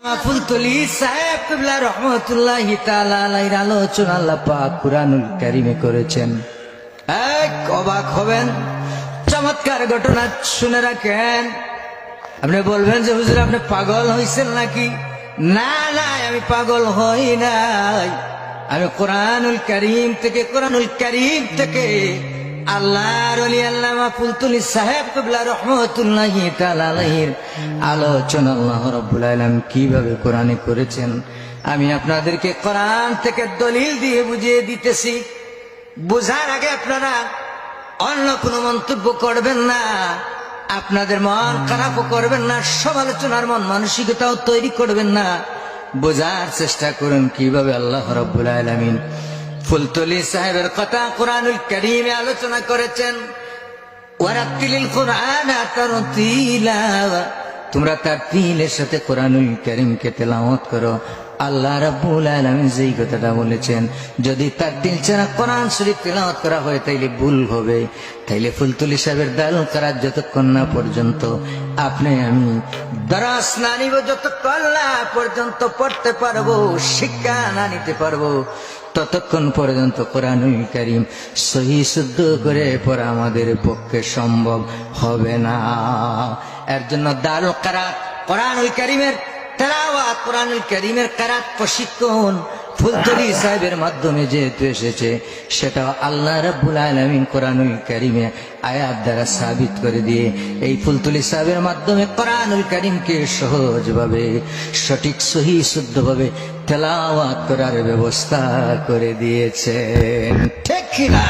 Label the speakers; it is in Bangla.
Speaker 1: ফুলতলি সাহেব কিবলা রহমতুল্লাহি তাআলা আলাইহির আলোচনা আল্লাহ পাক কুরআনুল কারীমে করেছেন। এক অবাক হবেন, চমৎকার ঘটনা শুনে রাখেন। আপনি বলবেন যে হুজুর আপনি পাগল হইছেন নাকি? না না, আমি পাগল হই নাই। আমি কুরআনুল কারীম থেকে আল্লাহর ওলি আল্লামা ফুলতলি সাহেব কিবলা রহমতুল্লাহি তাআলা আলাইহির আলোচনা আল্লাহ রাব্বুল আলামিন কিভাবে কোরআনে করেছেন আমি আপনাদেরকে কোরআন থেকে দলিল দিয়ে বুঝিয়ে দিতেছি। বোঝার আগে আপনারা অন্য কোনো মন্তব্য করবেন না, আপনাদের মন খারাপও করবেন না, সমালোচনার মন মানসিকতাও তৈরি করবেন না। বোঝার চেষ্টা করুন কিভাবে আল্লাহ রাব্বুল আলামিন ফুলতলি সাহেবের কথা কুরআনুল কারীমে আলোচনা করেছেন। ওয়ারাতিলিল কুরআনা তারতিলা, তোমরা তারতিলের সাথে কুরআনুল কারীমকে তেলাওয়াত করো। আল্লাহ রাব্বুল আলামিন যেই কথাটা বলেছেন, যদি তারতিল ছাড়া কোরআন শরীফ তেলাওয়াত করা হয় তাইলে ভুল হবে। তাইলে ফুলতলি সাহেবের দারুল কারাত যতক্ষণ না পর্যন্ত আপনি আমি দরাস না নিব, যতক্ষণ না পর্যন্ত পড়তে পারবো, শিক্ষা না নিতে পারবো, ততক্ষণ পর্যন্ত কুরআনুল কারীম সহি শুদ্ধ করে পড়া আমাদের পক্ষে সম্ভব হবে না। এর জন্য দারুল কারাত, কুরআনুল কারীমের তেলাওয়াত, কুরআনুল কারীমের কারাত প্রশিক্ষণ ফুলতলি সাহেবের মাধ্যমে যেহেতু এসেছে, সেটা আল্লাহ রাব্বুল আলামিন কুরআনুল কারীমে আয়াত দ্বারা সাবিত করে দিয়ে এই ফুলতলি সাহেবের মাধ্যমে কুরআনুল কারীমকে সহজভাবে সঠিক সহি শুদ্ধভাবে তেলাওয়াত করার ব্যবস্থা করে দিয়েছেন। ঠিক কিনা?